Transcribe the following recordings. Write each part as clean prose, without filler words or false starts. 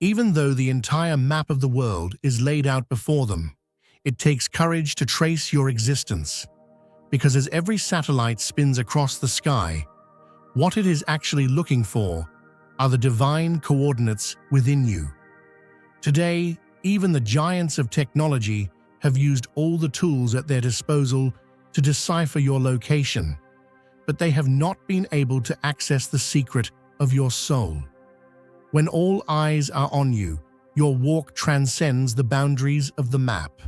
Even though the entire map of the world is laid out before them, it takes courage to trace your existence, because as every satellite spins across the sky, what it is actually looking for are the divine coordinates within you. Today, even the giants of technology have used all the tools at their disposal to decipher your location, but they have not been able to access the secret of your soul. When all eyes are on you, your walk transcends the boundaries of the map,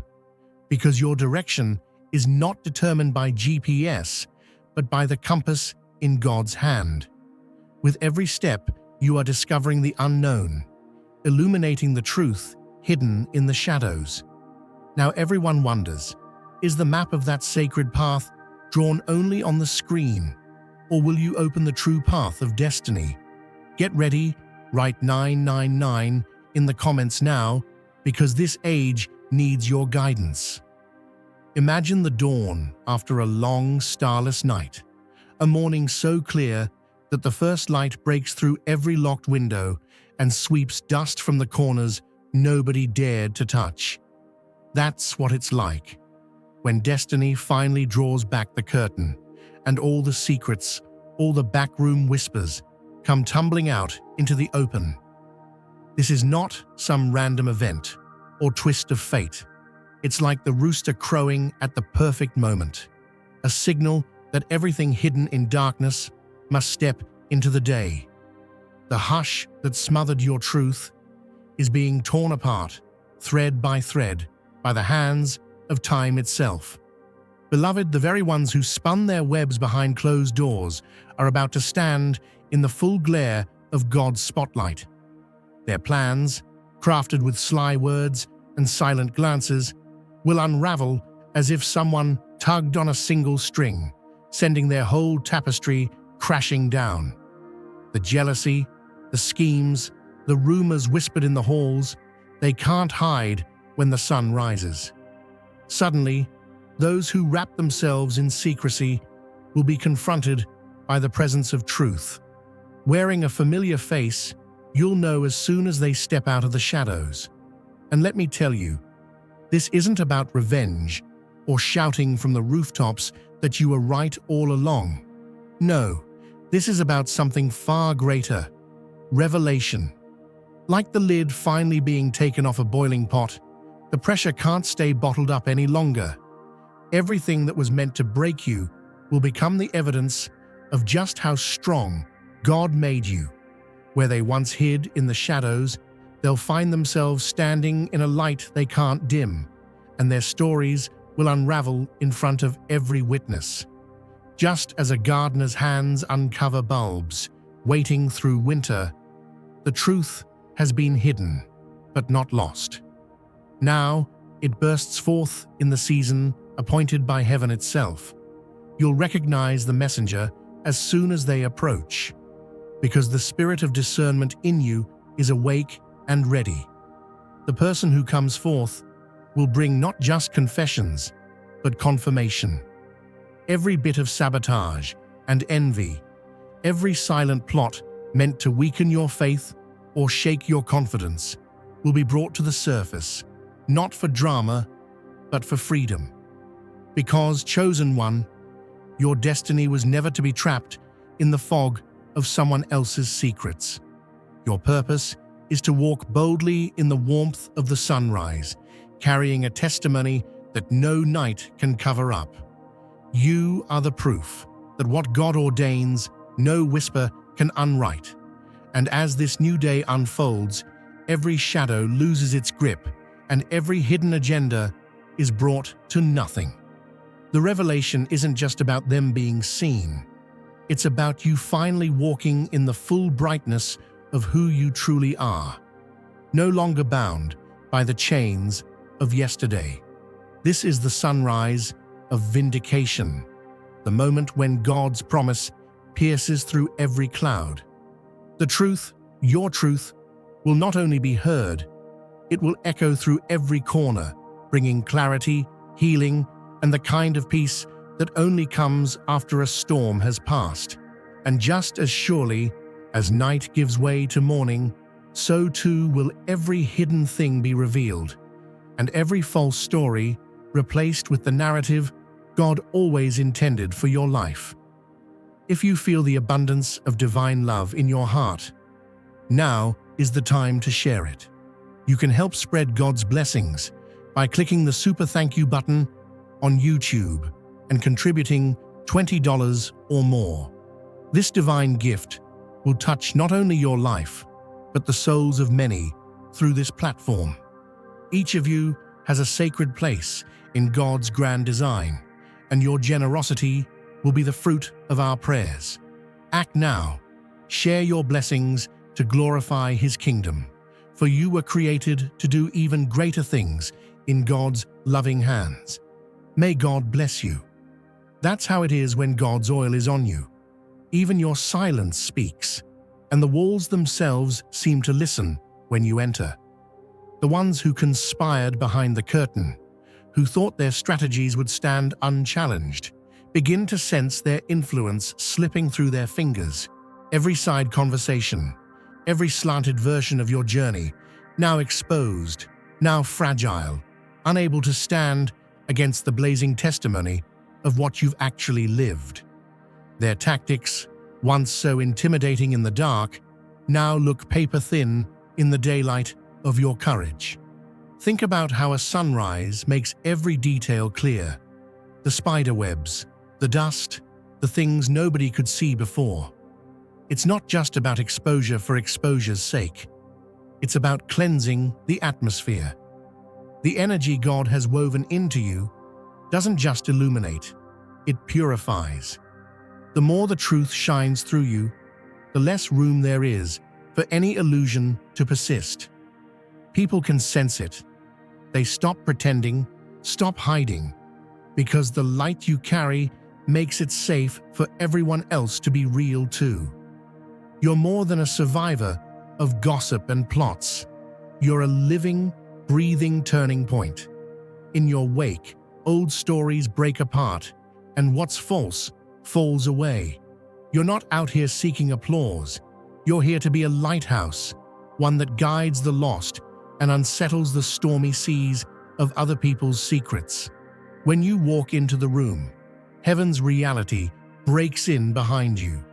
because your direction is not determined by GPS, but by the compass in God's hand. With every step, you are discovering the unknown, illuminating the truth hidden in the shadows. Now everyone wonders, is the map of that sacred path drawn only on the screen, or will you open the true path of destiny? Get ready, write 999 in the comments now, because this age needs your guidance. Imagine the dawn after a long, starless night, a morning so clear that the first light breaks through every locked window and sweeps dust from the corners nobody dared to touch. That's what it's like when destiny finally draws back the curtain and all the secrets, all the backroom whispers come tumbling out into the open. This is not some random event or twist of fate. It's like the rooster crowing at the perfect moment, a signal that everything hidden in darkness must step into the day. The hush that smothered your truth is being torn apart, thread by thread, by the hands of time itself. Beloved, the very ones who spun their webs behind closed doors are about to stand in the full glare of God's spotlight. Their plans, crafted with sly words and silent glances, will unravel as if someone tugged on a single string, sending their whole tapestry crashing down. The jealousy, the schemes, the rumors whispered in the halls, they can't hide when the sun rises. Suddenly, those who wrap themselves in secrecy will be confronted by the presence of truth. Wearing a familiar face, you'll know as soon as they step out of the shadows. And let me tell you, this isn't about revenge or shouting from the rooftops that you were right all along. No, this is about something far greater: revelation. Like the lid finally being taken off a boiling pot, the pressure can't stay bottled up any longer. Everything that was meant to break you will become the evidence of just how strong God made you. Where they once hid in the shadows, they'll find themselves standing in a light they can't dim, and their stories will unravel in front of every witness. Just as a gardener's hands uncover bulbs, waiting through winter, the truth has been hidden, but not lost. Now, it bursts forth in the season appointed by heaven itself. You'll recognize the messenger as soon as they approach, because the spirit of discernment in you is awake and ready. The person who comes forth will bring not just confessions, but confirmation. Every bit of sabotage and envy, every silent plot meant to weaken your faith or shake your confidence, will be brought to the surface, not for drama, but for freedom. Because, chosen one, your destiny was never to be trapped in the fog of someone else's secrets. Your purpose is to walk boldly in the warmth of the sunrise, carrying a testimony that no night can cover up. You are the proof that what God ordains, no whisper can unwrite. And as this new day unfolds, every shadow loses its grip, and every hidden agenda is brought to nothing. The revelation isn't just about them being seen. It's about you finally walking in the full brightness of who you truly are, no longer bound by the chains of yesterday. This is the sunrise of vindication, the moment when God's promise pierces through every cloud. The truth, your truth, will not only be heard, it will echo through every corner, bringing clarity, healing, and the kind of peace that only comes after a storm has passed. And just as surely as night gives way to morning, so too will every hidden thing be revealed, and every false story replaced with the narrative God always intended for your life. If you feel the abundance of divine love in your heart, now is the time to share it. You can help spread God's blessings by clicking the super thank you button on YouTube and contributing $20 or more. This divine gift will touch not only your life, but the souls of many through this platform. Each of you has a sacred place in God's grand design, and your generosity will be the fruit of our prayers. Act now. Share your blessings to glorify His kingdom, for you were created to do even greater things in God's loving hands. May God bless you. That's how it is when God's oil is on you. Even your silence speaks, and the walls themselves seem to listen when you enter. The ones who conspired behind the curtain, who thought their strategies would stand unchallenged, begin to sense their influence slipping through their fingers. Every side conversation, every slanted version of your journey, now exposed, now fragile, unable to stand against the blazing testimony of what you've actually lived. Their tactics, once so intimidating in the dark, now look paper-thin in the daylight of your courage. Think about how a sunrise makes every detail clear. The spider webs, the dust, the things nobody could see before. It's not just about exposure for exposure's sake. It's about cleansing the atmosphere. The energy God has woven into you doesn't just illuminate, it purifies. The more the truth shines through you, the less room there is for any illusion to persist. People can sense it. They stop pretending, stop hiding, because the light you carry makes it safe for everyone else to be real too. You're more than a survivor of gossip and plots. You're a living, breathing turning point. In your wake, old stories break apart, and what's false falls away. You're not out here seeking applause. You're here to be a lighthouse, one that guides the lost and unsettles the stormy seas of other people's secrets. When you walk into the room, heaven's reality breaks in behind you.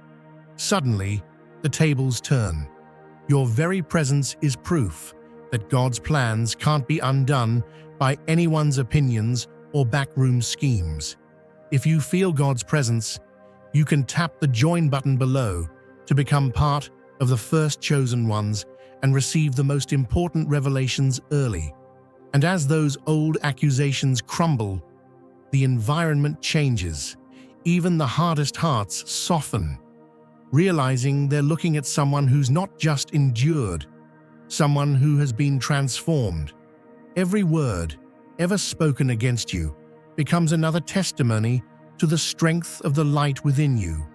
Suddenly, the tables turn. Your very presence is proof that God's plans can't be undone by anyone's opinions or backroom schemes. If you feel God's presence, you can tap the join button below to become part of the first chosen ones and receive the most important revelations early. And as those old accusations crumble, the environment changes. Even the hardest hearts soften, realizing they're looking at someone who's not just endured, someone who has been transformed. Every word ever spoken against you becomes another testimony to the strength of the light within you.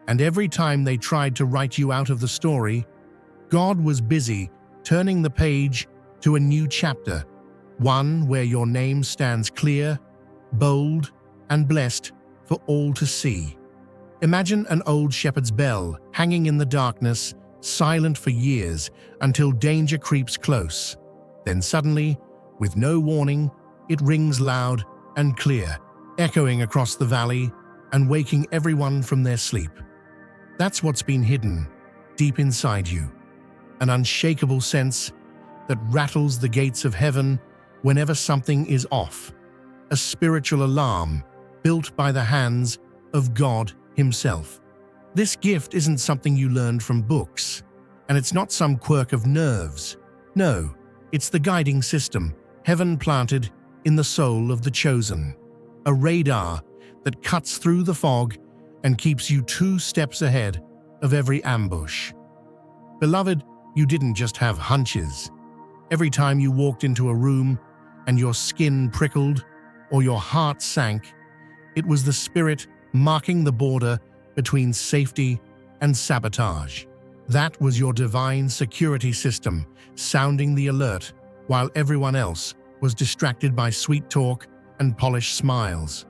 And every time they tried to write you out of the story, God was busy turning the page to a new chapter, one where your name stands clear, bold, and blessed for all to see. Imagine an old shepherd's bell hanging in the darkness, silent for years until danger creeps close. Then suddenly, with no warning, it rings loud and clear, echoing across the valley and waking everyone from their sleep. That's what's been hidden deep inside you, an unshakable sense that rattles the gates of heaven whenever something is off, a spiritual alarm built by the hands of God Himself. This gift isn't something you learned from books, and it's not some quirk of nerves. No, it's the guiding system heaven planted in the soul of the chosen, a radar that cuts through the fog and keeps you 2 steps ahead of every ambush. Beloved, you didn't just have hunches. Every time you walked into a room and your skin prickled or your heart sank, it was the Spirit marking the border between safety and sabotage. That was your divine security system sounding the alert while everyone else was distracted by sweet talk and polished smiles.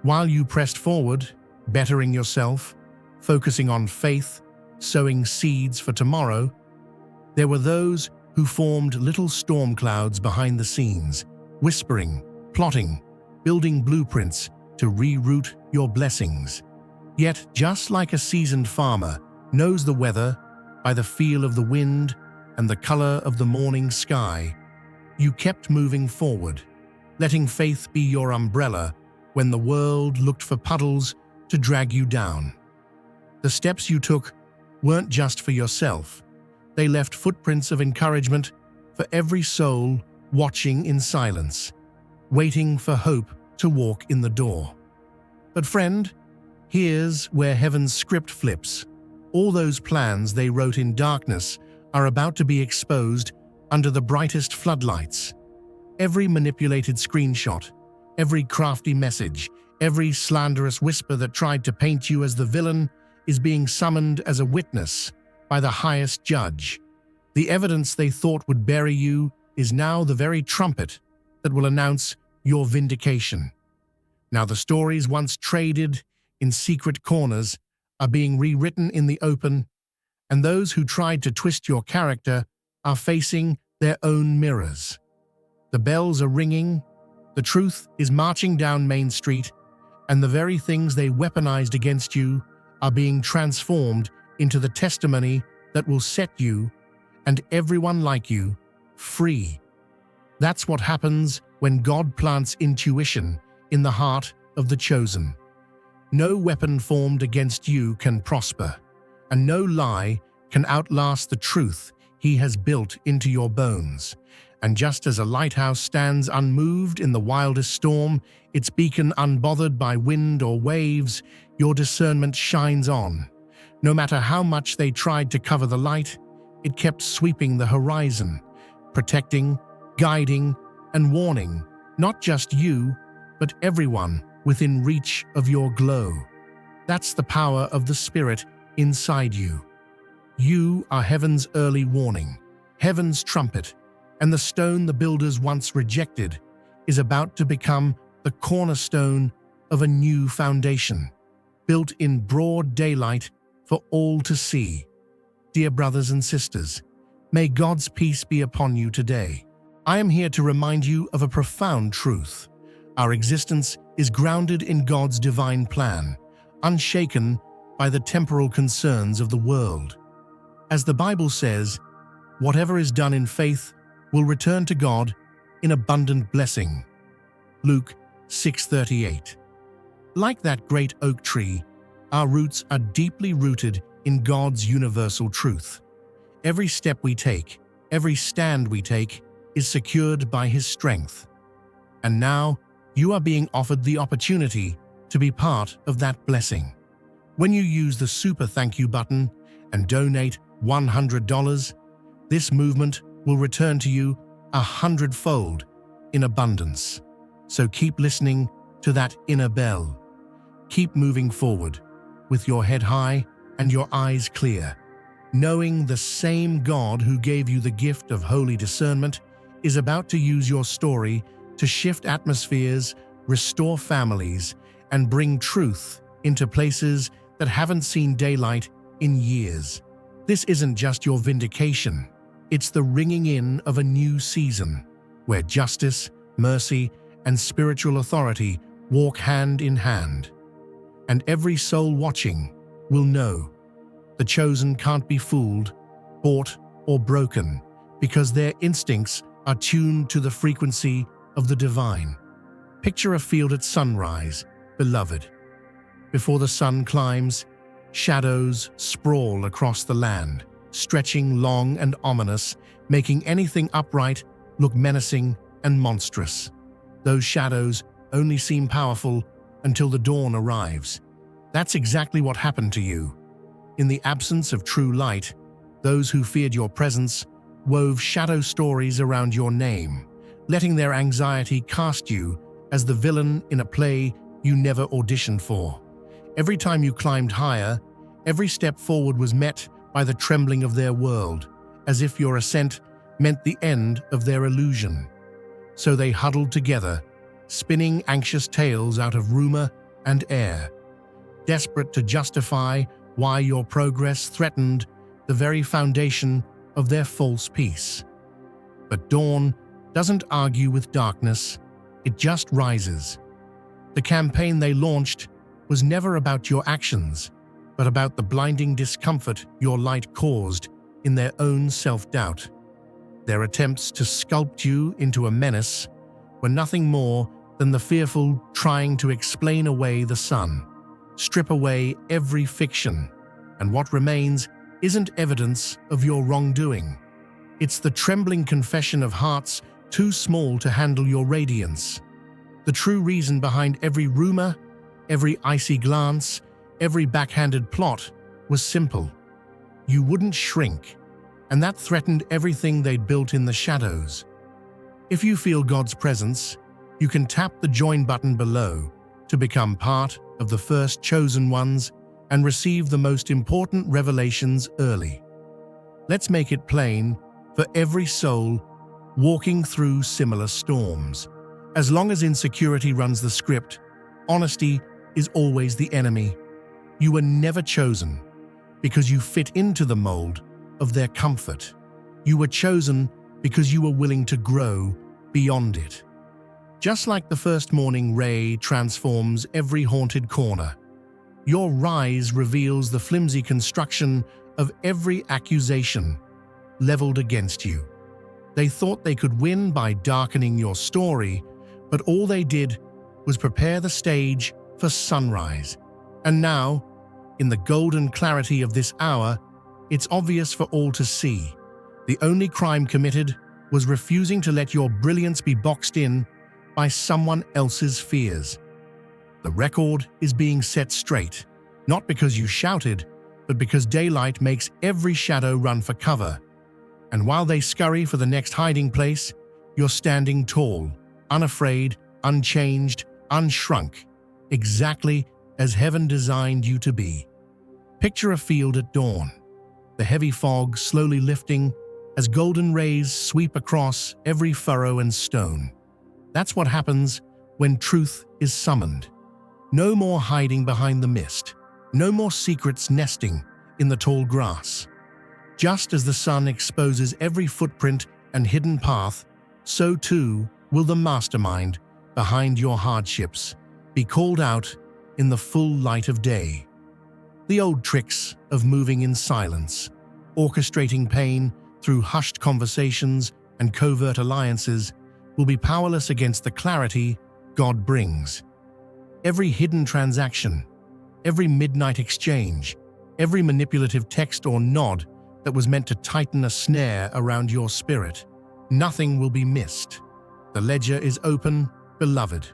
While you pressed forward, bettering yourself, focusing on faith, sowing seeds for tomorrow, There were those who formed little storm clouds behind the scenes, whispering, plotting, building blueprints to reroute your blessings. Yet, just like a seasoned farmer knows the weather by the feel of the wind and the color of the morning sky, you kept moving forward, letting faith be your umbrella when the world looked for puddles to drag you down. The steps you took weren't just for yourself. They left footprints of encouragement for every soul watching in silence, waiting for hope to walk in the door. But friend, here's where heaven's script flips. All those plans they wrote in darkness are about to be exposed under the brightest floodlights. Every manipulated screenshot, every crafty message, every slanderous whisper that tried to paint you as the villain is being summoned as a witness by the highest judge. The evidence they thought would bury you is now the very trumpet that will announce your vindication. Now the stories once traded in secret corners are being rewritten in the open, and those who tried to twist your character are facing their own mirrors. The bells are ringing, the truth is marching down Main Street, and the very things they weaponized against you are being transformed into the testimony that will set you, and everyone like you, free. That's what happens when God plants intuition in the heart of the chosen. No weapon formed against you can prosper, and no lie can outlast the truth He has built into your bones. And just as a lighthouse stands unmoved in the wildest storm, its beacon unbothered by wind or waves, your discernment shines on. No matter how much they tried to cover the light, it kept sweeping the horizon, protecting, guiding, and warning not just you, but everyone within reach of your glow. That's the power of the Spirit inside you. You are heaven's early warning, heaven's trumpet, and the stone the builders once rejected is about to become the cornerstone of a new foundation, built in broad daylight for all to see. Dear brothers and sisters, may God's peace be upon you today. I am here to remind you of a profound truth. Our existence is grounded in God's divine plan, unshaken by the temporal concerns of the world. As the Bible says, whatever is done in faith will return to God in abundant blessing. Luke 6:38. Like that great oak tree, our roots are deeply rooted in God's universal truth. Every step we take, every stand we take, is secured by His strength. And now, you are being offered the opportunity to be part of that blessing. When you use the super thank you button and donate $100, this movement will return to you 100-fold in abundance. So keep listening to that inner bell. Keep moving forward with your head high and your eyes clear, knowing the same God who gave you the gift of holy discernment is about to use your story to shift atmospheres, restore families, and bring truth into places that haven't seen daylight in years. This isn't just your vindication. It's the ringing in of a new season, where justice, mercy, and spiritual authority walk hand in hand. And every soul watching will know the chosen can't be fooled, bought, or broken, because their instincts are tuned to the frequency of the divine. Picture a field at sunrise, beloved. Before the sun climbs, shadows sprawl across the land, stretching long and ominous, making anything upright look menacing and monstrous. Those shadows only seem powerful until the dawn arrives. That's exactly what happened to you. In the absence of true light, those who feared your presence wove shadow stories around your name, letting their anxiety cast you as the villain in a play you never auditioned for. Every time you climbed higher, every step forward was met by the trembling of their world, as if your ascent meant the end of their illusion. So they huddled together, spinning anxious tales out of rumor and air, desperate to justify why your progress threatened the very foundation of their false peace. But dawn doesn't argue with darkness, it just rises. The campaign they launched was never about your actions, but about the blinding discomfort your light caused in their own self-doubt. Their attempts to sculpt you into a menace were nothing more than the fearful trying to explain away the sun, strip away every fiction, and what remains isn't evidence of your wrongdoing. It's the trembling confession of hearts too small to handle your radiance. The true reason behind every rumor, every icy glance, every backhanded plot was simple. You wouldn't shrink, and that threatened everything they'd built in the shadows. If you feel God's presence, you can tap the join button below to become part of the first chosen ones and receive the most important revelations early. Let's make it plain for every soul walking through similar storms. As long as insecurity runs the script, honesty is always the enemy. You were never chosen because you fit into the mold of their comfort. You were chosen because you were willing to grow beyond it. Just like the first morning ray transforms every haunted corner, your rise reveals the flimsy construction of every accusation leveled against you. They thought they could win by darkening your story, but all they did was prepare the stage for sunrise. And now, in the golden clarity of this hour, it's obvious for all to see. The only crime committed was refusing to let your brilliance be boxed in by someone else's fears. The record is being set straight, not because you shouted, but because daylight makes every shadow run for cover. And while they scurry for the next hiding place, you're standing tall, unafraid, unchanged, unshrunk, exactly as heaven designed you to be. Picture a field at dawn, the heavy fog slowly lifting as golden rays sweep across every furrow and stone. That's what happens when truth is summoned. No more hiding behind the mist, no more secrets nesting in the tall grass. Just as the sun exposes every footprint and hidden path, so too will the mastermind behind your hardships be called out in the full light of day. The old tricks of moving in silence, orchestrating pain through hushed conversations and covert alliances will be powerless against the clarity God brings. Every hidden transaction, every midnight exchange, every manipulative text or nod that was meant to tighten a snare around your spirit, nothing will be missed. The ledger is open, beloved.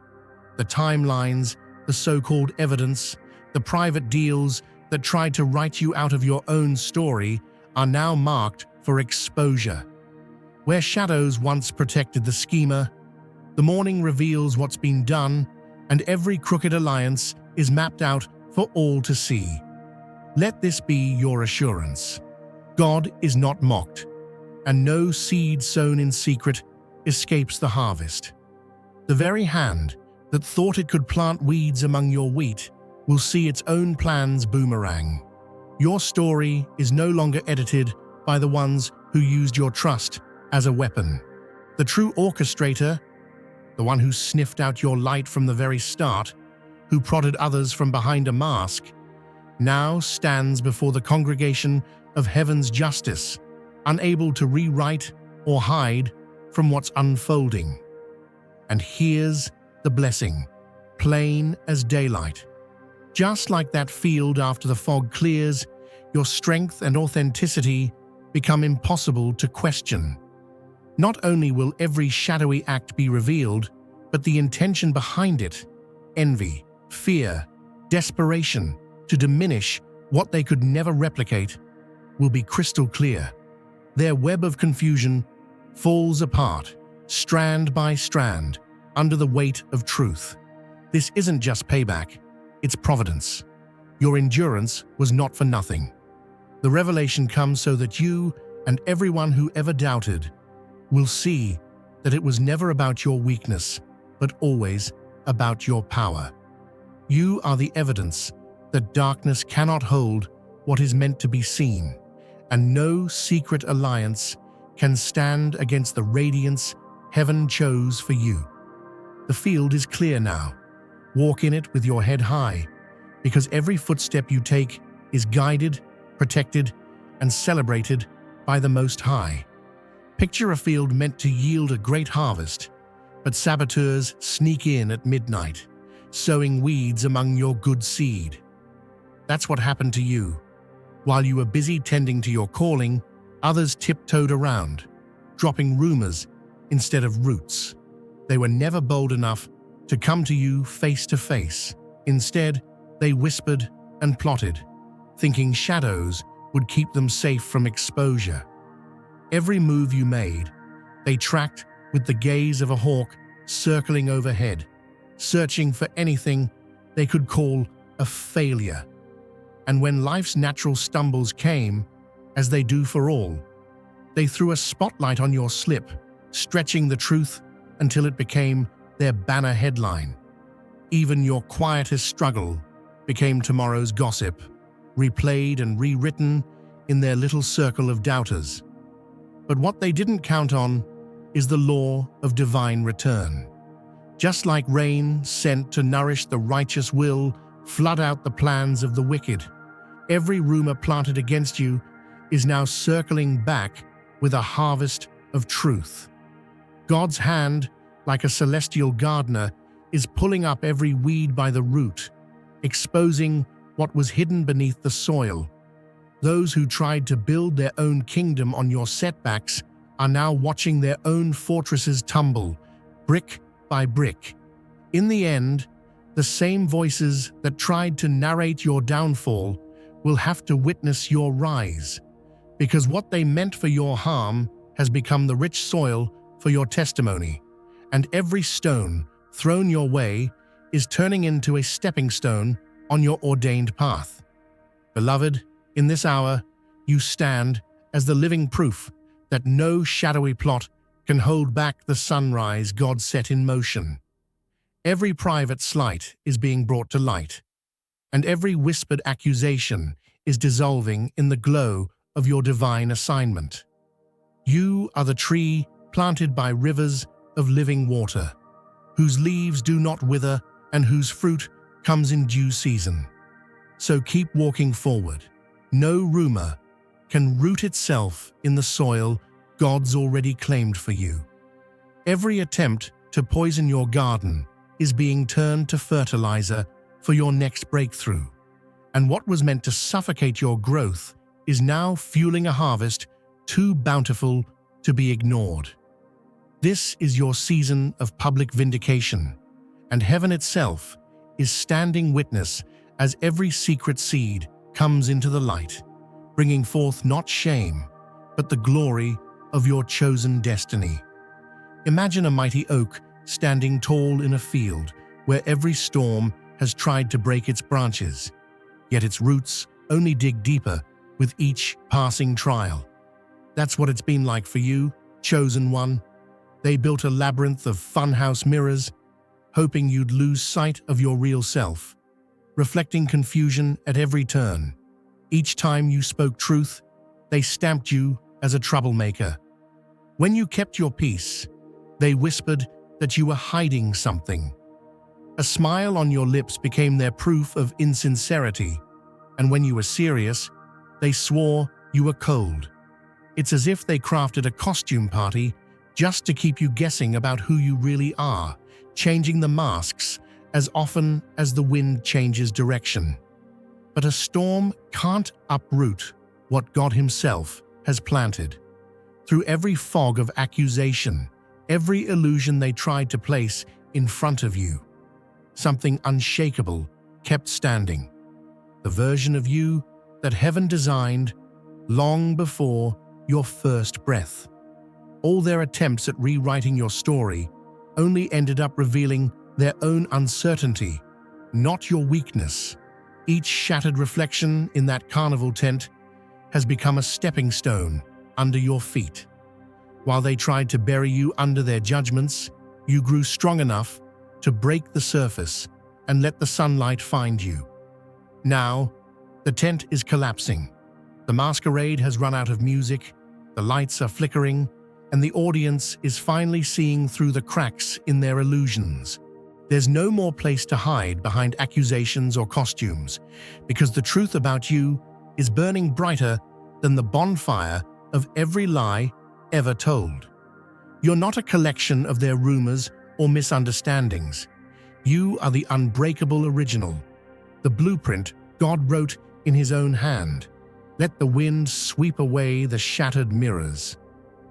The timelines, the so-called evidence, the private deals that tried to write you out of your own story are now marked for exposure. Where shadows once protected the schemer, the morning reveals what's been done, and every crooked alliance is mapped out for all to see. Let this be your assurance. God is not mocked, and no seed sown in secret escapes the harvest. The very hand that thought it could plant weeds among your wheat will see its own plans boomerang. Your story is no longer edited by the ones who used your trust as a weapon. The true orchestrator, the one who sniffed out your light from the very start, who prodded others from behind a mask, now stands before the congregation of heaven's justice, unable to rewrite or hide from what's unfolding. And here's the blessing, plain as daylight. Just like that field after the fog clears, your strength and authenticity become impossible to question. Not only will every shadowy act be revealed, but the intention behind it, envy, fear, desperation to diminish what they could never replicate, will be crystal clear. Their web of confusion falls apart, strand by strand, under the weight of truth. This isn't just payback, it's providence. Your endurance was not for nothing. The revelation comes so that you and everyone who ever doubted will see that it was never about your weakness, but always about your power. You are the evidence that darkness cannot hold what is meant to be seen, and no secret alliance can stand against the radiance heaven chose for you. The field is clear now. Walk in it with your head high, because every footstep you take is guided, protected, and celebrated by the Most High. Picture a field meant to yield a great harvest, but saboteurs sneak in at midnight, sowing weeds among your good seed. That's what happened to you. While you were busy tending to your calling, others tiptoed around, dropping rumors instead of roots. They were never bold enough to come to you face to face. Instead, they whispered and plotted, thinking shadows would keep them safe from exposure. Every move you made, they tracked with the gaze of a hawk circling overhead, searching for anything they could call a failure. And when life's natural stumbles came, as they do for all, they threw a spotlight on your slip, stretching the truth until it became their banner headline. Even your quietest struggle became tomorrow's gossip, replayed and rewritten in their little circle of doubters. But what they didn't count on is the law of divine return. Just like rain sent to nourish the righteous will flood out the plans of the wicked, every rumor planted against you is now circling back with a harvest of truth. God's hand, like a celestial gardener, is pulling up every weed by the root, exposing what was hidden beneath the soil. Those who tried to build their own kingdom on your setbacks are now watching their own fortresses tumble, brick by brick. In the end, the same voices that tried to narrate your downfall will have to witness your rise, because what they meant for your harm has become the rich soil for your testimony, and every stone thrown your way is turning into a stepping stone on your ordained path. Beloved, in this hour, you stand as the living proof that no shadowy plot can hold back the sunrise God set in motion. Every private slight is being brought to light, and every whispered accusation is dissolving in the glow of your divine assignment. You are the tree planted by rivers of living water, whose leaves do not wither and whose fruit comes in due season. So keep walking forward. No rumor can root itself in the soil God's already claimed for you. Every attempt to poison your garden is being turned to fertilizer for your next breakthrough, and what was meant to suffocate your growth is now fueling a harvest too bountiful to be ignored. This is your season of public vindication, and heaven itself is standing witness as every secret seed comes into the light, bringing forth not shame, but the glory of your chosen destiny. Imagine a mighty oak standing tall in a field where every storm has tried to break its branches, yet its roots only dig deeper with each passing trial. That's what it's been like for you, chosen one. They built a labyrinth of funhouse mirrors, hoping you'd lose sight of your real self, reflecting confusion at every turn. Each time you spoke truth, they stamped you as a troublemaker. When you kept your peace, they whispered that you were hiding something. A smile on your lips became their proof of insincerity, and when you were serious, they swore you were cold. It's as if they crafted a costume party just to keep you guessing about who you really are, changing the masks as often as the wind changes direction. But a storm can't uproot what God Himself has planted. Through every fog of accusation, every illusion they tried to place in front of you, something unshakable kept standing. The version of you that heaven designed long before your first breath. All their attempts at rewriting your story only ended up revealing their own uncertainty, not your weakness. Each shattered reflection in that carnival tent has become a stepping stone under your feet. While they tried to bury you under their judgments, you grew strong enough to break the surface and let the sunlight find you. Now, the tent is collapsing. The masquerade has run out of music, the lights are flickering, and the audience is finally seeing through the cracks in their illusions. There's no more place to hide behind accusations or costumes, because the truth about you is burning brighter than the bonfire of every lie ever told. You're not a collection of their rumors or misunderstandings. You are the unbreakable original, the blueprint God wrote in His own hand. Let the wind sweep away the shattered mirrors.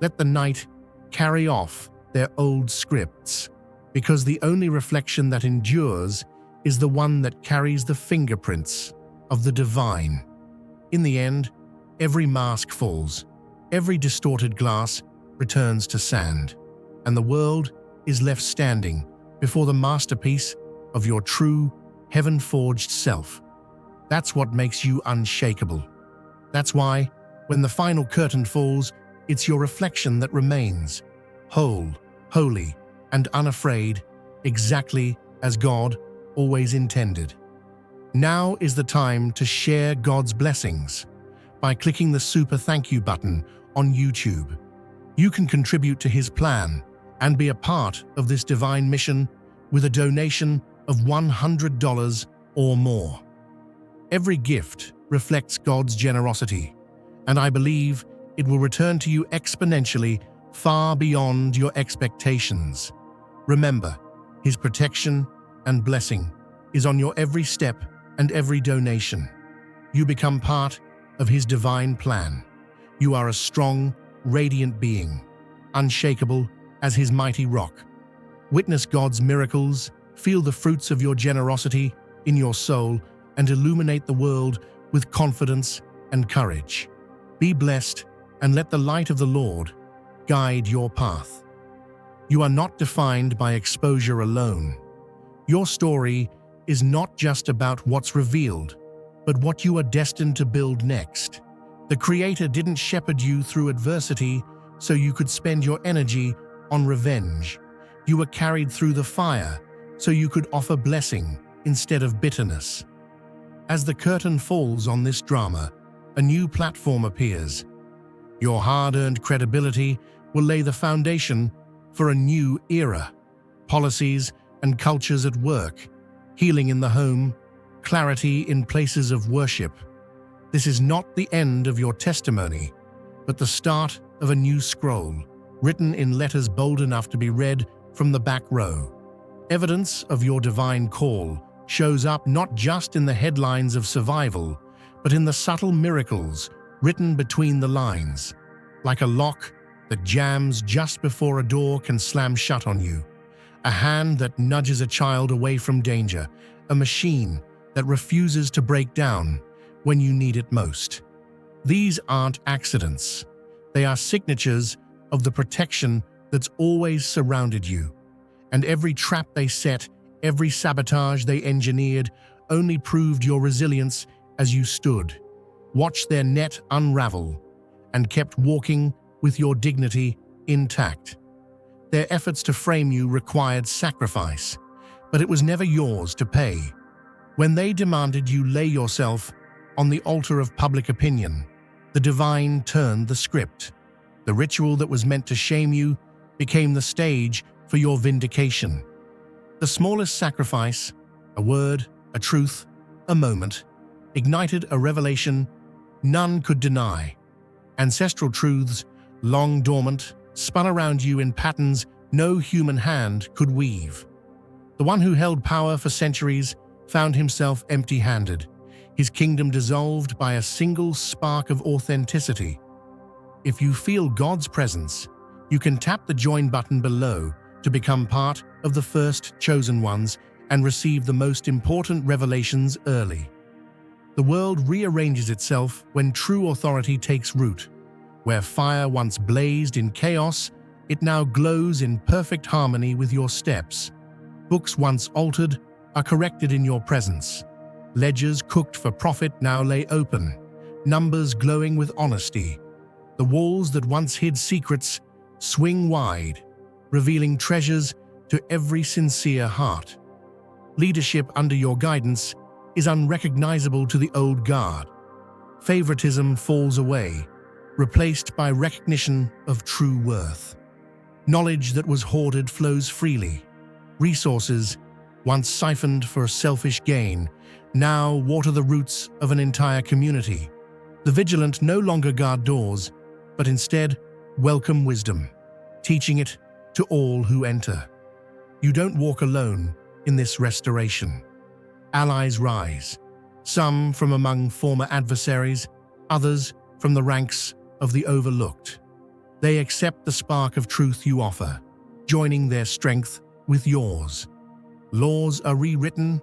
Let the night carry off their old scripts, because the only reflection that endures is the one that carries the fingerprints of the divine. In the end, every mask falls, every distorted glass returns to sand, and the world is left standing before the masterpiece of your true, heaven-forged self. That's what makes you unshakable. That's why, when the final curtain falls, it's your reflection that remains, whole, holy, and unafraid, exactly as God always intended. Now is the time to share God's blessings. By clicking the super thank you button on YouTube, you can contribute to His plan and be a part of this divine mission with a donation of $100 or more. Every gift reflects God's generosity, and I believe it will return to you exponentially, far beyond your expectations. Remember, His protection and blessing is on your every step and every donation. You become part of His divine plan. You are a strong, radiant being, unshakable as His mighty rock. Witness God's miracles, feel the fruits of your generosity in your soul, and illuminate the world with confidence and courage. Be blessed, and let the light of the Lord guide your path. You are not defined by exposure alone. Your story is not just about what's revealed, but what you are destined to build next. The Creator didn't shepherd you through adversity so you could spend your energy on revenge. You were carried through the fire so you could offer blessing instead of bitterness. As the curtain falls on this drama, a new platform appears. Your hard-earned credibility will lay the foundation for a new era. Policies and cultures at work, healing in the home, clarity in places of worship. This is not the end of your testimony, but the start of a new scroll, written in letters bold enough to be read from the back row. Evidence of your divine call shows up not just in the headlines of survival, but in the subtle miracles written between the lines. Like a lock that jams just before a door can slam shut on you, a hand that nudges a child away from danger, a machine that refuses to break down when you need it most. These aren't accidents. They are signatures of the protection that's always surrounded you. And every trap they set, every sabotage they engineered, only proved your resilience as you stood, watched their net unravel, and kept walking with your dignity intact. Their efforts to frame you required sacrifice, but it was never yours to pay. When they demanded you lay yourself on the altar of public opinion, the divine turned the script. The ritual that was meant to shame you became the stage for your vindication. The smallest sacrifice, a word, a truth, a moment, ignited a revelation none could deny. Ancestral truths, long dormant, spun around you in patterns no human hand could weave. The one who held power for centuries found himself empty-handed, his kingdom dissolved by a single spark of authenticity. If you feel God's presence, you can tap the join button below to become part of the first chosen ones and receive the most important revelations early. The world rearranges itself when true authority takes root. Where fire once blazed in chaos, it now glows in perfect harmony with your steps. Books once altered are corrected in your presence. Ledgers cooked for profit now lay open, numbers glowing with honesty. The walls that once hid secrets swing wide, revealing treasures to every sincere heart. Leadership under your guidance is unrecognizable to the old guard. Favoritism falls away, replaced by recognition of true worth. Knowledge that was hoarded flows freely. Resources, once siphoned for selfish gain, now water the roots of an entire community. The vigilant no longer guard doors, but instead welcome wisdom, teaching it to all who enter. You don't walk alone in this restoration. Allies rise, some from among former adversaries, others from the ranks of the overlooked. They accept the spark of truth you offer, joining their strength with yours. Laws are rewritten,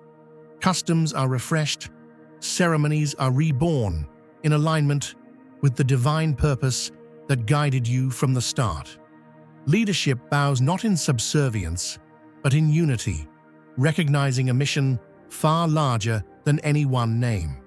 customs are refreshed, ceremonies are reborn in alignment with the divine purpose that guided you from the start. Leadership bows not in subservience, but in unity, recognizing a mission far larger than any one name.